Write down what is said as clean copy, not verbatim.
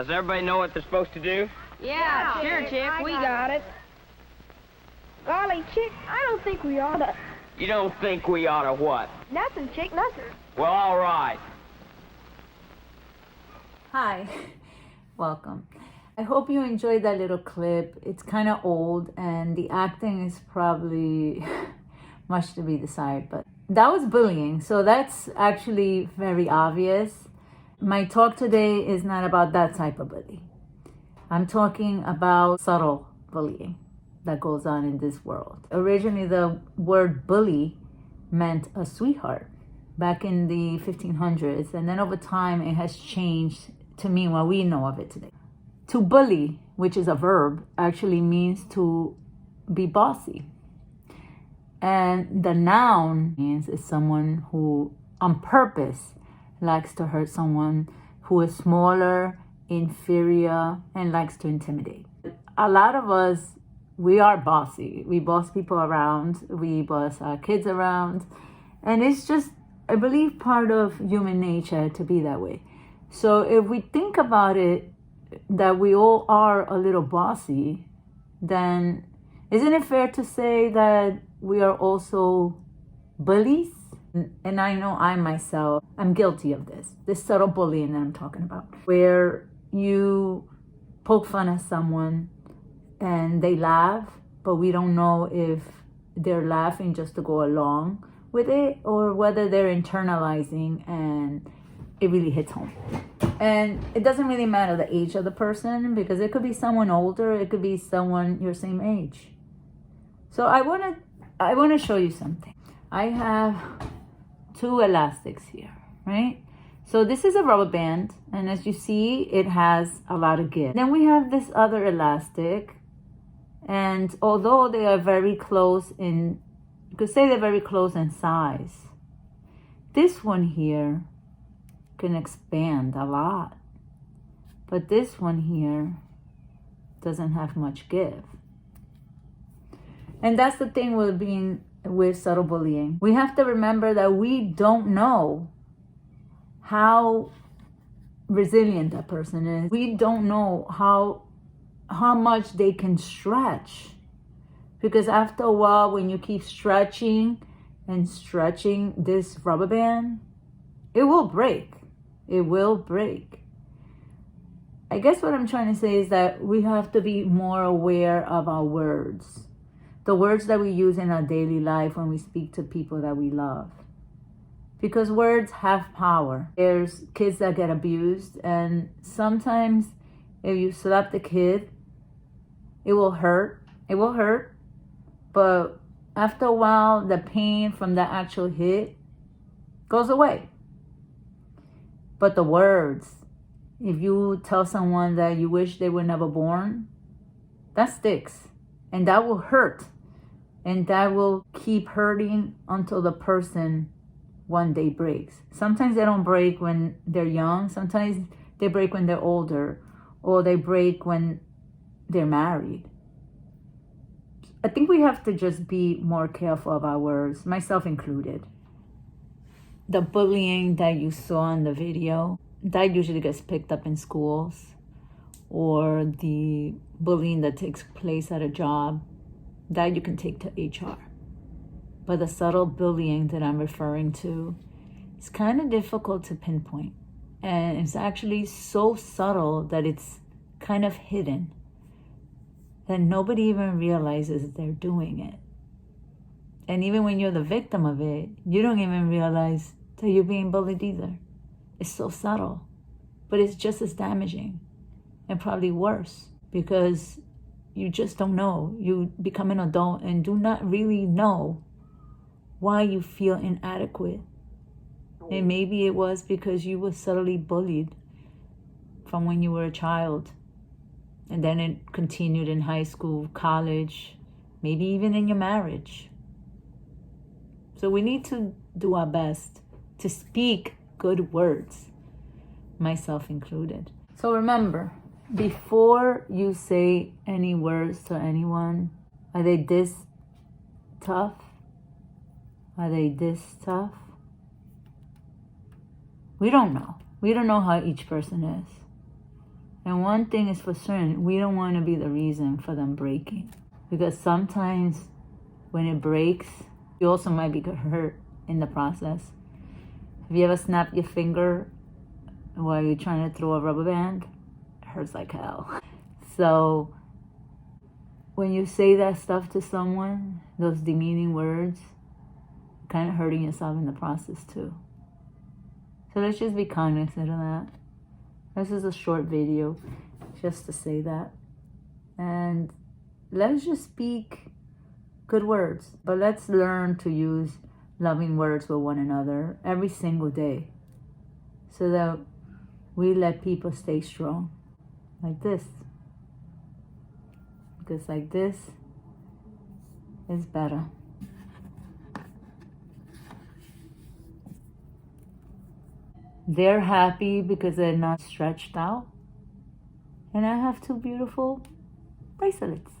Does everybody know what they're supposed to do? Yeah, sure, Chick. We got it. Golly, Chick, I don't think we ought to. You don't think we ought to what? Nothing, Chick, nothing. Well, all right. Hi, welcome. I hope you enjoyed that little clip. It's kind of old and the acting is probably much to be desired, but that was bullying, so that's actually very obvious. My talk today is not about that type of bullying. I'm talking about subtle bullying that goes on in this world. Originally, the word bully meant a sweetheart back in the 1500s, and then over time it has changed to mean what we know of it today. To bully, which is a verb, actually means to be bossy. And the noun means is someone who on purpose likes to hurt someone who is smaller, inferior, and likes to intimidate. A lot of us, we are bossy. We boss people around. We boss our kids around. And it's just, I believe, part of human nature to be that way. So if we think about it, that we all are a little bossy, then isn't it fair to say that we are also bullies? And I know I myself, I'm guilty of this subtle bullying that I'm talking about, where you poke fun at someone and they laugh, but we don't know if they're laughing just to go along with it or whether they're internalizing and it really hits home. And it doesn't really matter the age of the person, because it could be someone older, it could be someone your same age. So I want to show you something. I have 2 elastics here, right? So this is a rubber band, and as you see, it has a lot of give. Then we have this other elastic, and although they are very close in, you could say they're very close in size, this one here can expand a lot, but this one here doesn't have much give. And that's the thing with subtle bullying. We have to remember that we don't know how resilient that person is. We don't know how much they can stretch. Because after a while, when you keep stretching and stretching this rubber band, it will break. It will break. I guess what I'm trying to say is that we have to be more aware of our words. The words that we use in our daily life when we speak to people that we love. Because words have power. There's kids that get abused, and sometimes if you slap the kid, it will hurt. It will hurt. But after a while, the pain from the actual hit goes away. But the words, if you tell someone that you wish they were never born, that sticks. And that will hurt. And that will keep hurting until the person one day breaks. Sometimes they don't break when they're young. Sometimes they break when they're older. Or they break when they're married. I think we have to just be more careful of our words, myself included. The bullying that you saw in the video, that usually gets picked up in schools. Or the bullying that takes place at a job, that you can take to HR. But the subtle bullying that I'm referring to is kind of difficult to pinpoint. And it's actually so subtle that it's kind of hidden, that nobody even realizes they're doing it. And even when you're the victim of it, you don't even realize that you're being bullied either. It's so subtle, but it's just as damaging and probably worse, because you just don't know. You become an adult and do not really know why you feel inadequate. And maybe it was because you were subtly bullied from when you were a child. And then it continued in high school, college, maybe even in your marriage. So we need to do our best to speak good words, myself included. So remember, before you say any words to anyone, are they this tough? Are they this tough? We don't know. We don't know how each person is. And one thing is for certain, we don't want to be the reason for them breaking. Because sometimes when it breaks, you also might be hurt in the process. Have you ever snapped your finger while you're trying to throw a rubber band? It hurts like hell. So when you say that stuff to someone, those demeaning words, you're kind of hurting yourself in the process too. So let's just be cognizant of that. This is a short video just to say that. And let's just speak good words. But let's learn to use loving words with one another every single day so that we let people stay strong. Like this. Because like this is better. They're happy because they're not stretched out. And I have two beautiful bracelets.